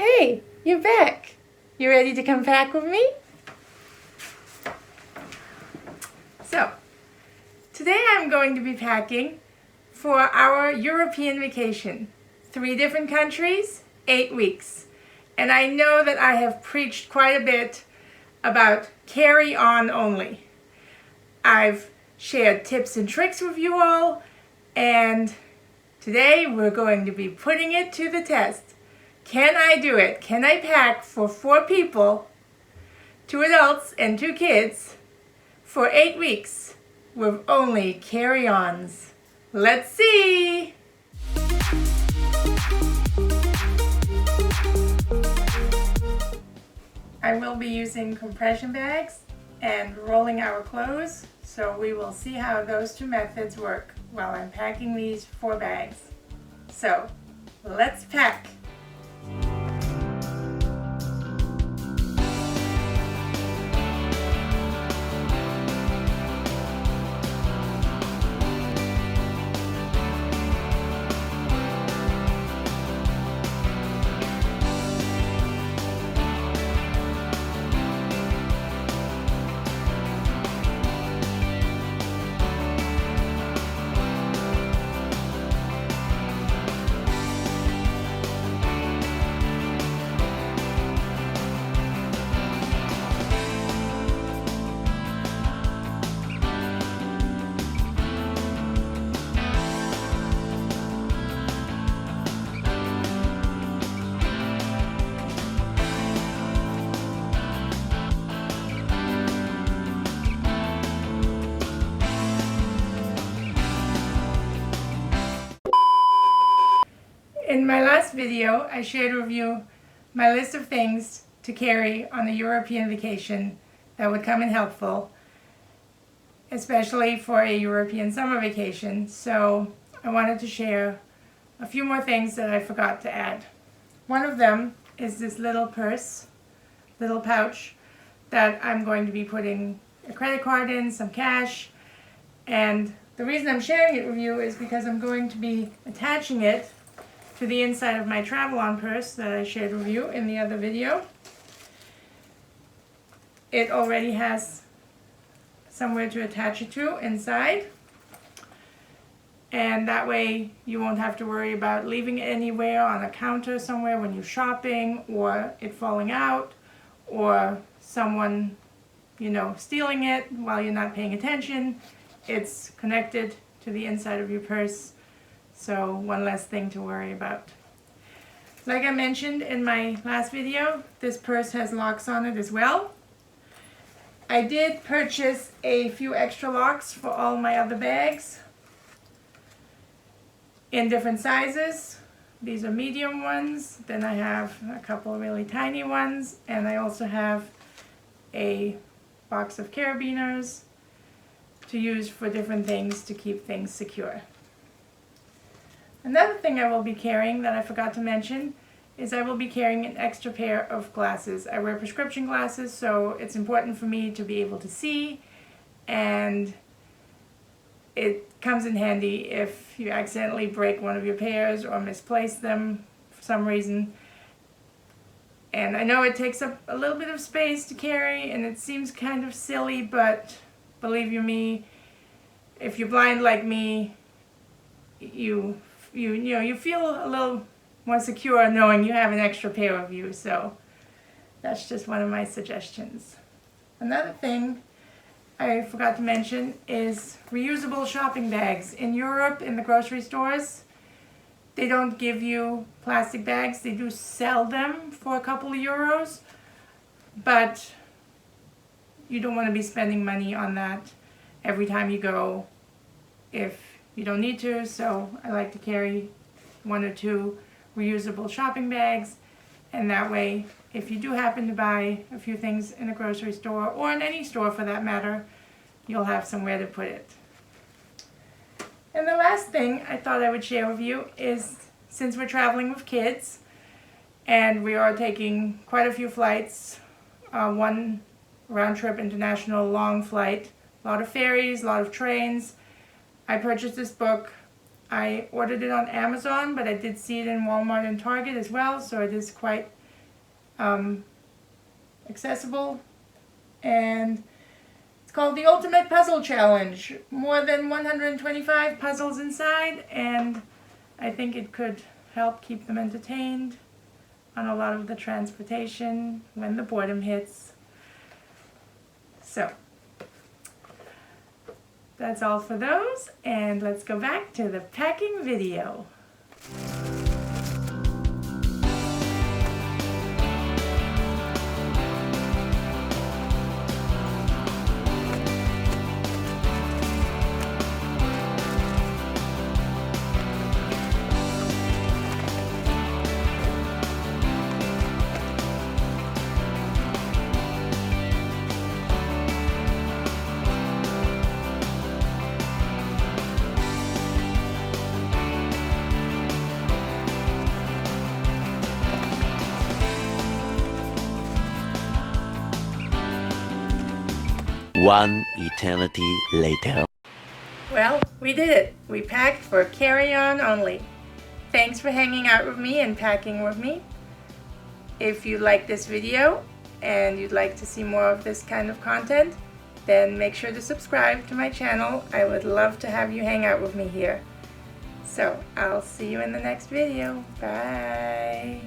hey, you're back. You ready to come pack with me? So, today I'm going to be packing for our European vacation. 3 different countries, 8 weeks. And I know that I have preached quite a bit about carry-on only. I've shared tips and tricks with you all, and today we're going to be putting it to the test. Can I do it? Can I pack for 4 people, 2 adults and 2 kids, for 8 weeks with only carry-ons? Let's see! I will be using compression bags and rolling our clothes, so we will see how those 2 methods work while I'm packing these 4 bags. So, let's pack! In my last video, I shared with you my list of things to carry on a European vacation that would come in helpful, especially for a European summer vacation. So I wanted to share a few more things that I forgot to add. One of them is this little purse, little pouch, that I'm going to be putting a credit card in, some cash, and the reason I'm sharing it with you is because I'm going to be attaching it to the inside of my travel-on purse that I shared with you in the other video. It already has somewhere to attach it to inside, and that way you won't have to worry about leaving it anywhere on a counter somewhere when you're shopping, or it falling out, or someone, stealing it while you're not paying attention. It's connected to the inside of your purse. So one less thing to worry about. Like I mentioned in my last video, this purse has locks on it as well. I did purchase a few extra locks for all my other bags in different sizes. These are medium ones. Then I have a couple of really tiny ones, and I also have a box of carabiners to use for different things to keep things secure. Another thing I will be carrying that I forgot to mention is I will be carrying an extra pair of glasses. I wear prescription glasses, so it's important for me to be able to see, and it comes in handy if you accidentally break one of your pairs or misplace them for some reason. And I know it takes up a little bit of space to carry, and it seems kind of silly, but believe you me, if you're blind like me, you feel a little more secure knowing you have an extra pair of you, so that's just one of my suggestions. Another thing I forgot to mention is reusable shopping bags. In Europe, in the grocery stores, they don't give you plastic bags. They do sell them for a couple of euros, but you don't want to be spending money on that every time you go if you don't need to, so I like to carry 1 or 2 reusable shopping bags, and that way, if you do happen to buy a few things in a grocery store, or in any store for that matter, you'll have somewhere to put it. And the last thing I thought I would share with you is, since we're traveling with kids, and we are taking quite a few flights, 1 round-trip international long flight, a lot of ferries, a lot of trains, I purchased this book. I ordered it on Amazon, but I did see it in Walmart and Target as well, so it is quite accessible, and it's called the Ultimate Puzzle Challenge. More than 125 puzzles inside, and I think it could help keep them entertained on a lot of the transportation when the boredom hits. So that's all for those, and let's go back to the packing video. One eternity later. Well, we did it. We packed for carry-on only. Thanks for hanging out with me and packing with me. If you like this video and you'd like to see more of this kind of content, then make sure to subscribe to my channel. I would love to have you hang out with me here. So, I'll see you in the next video. Bye!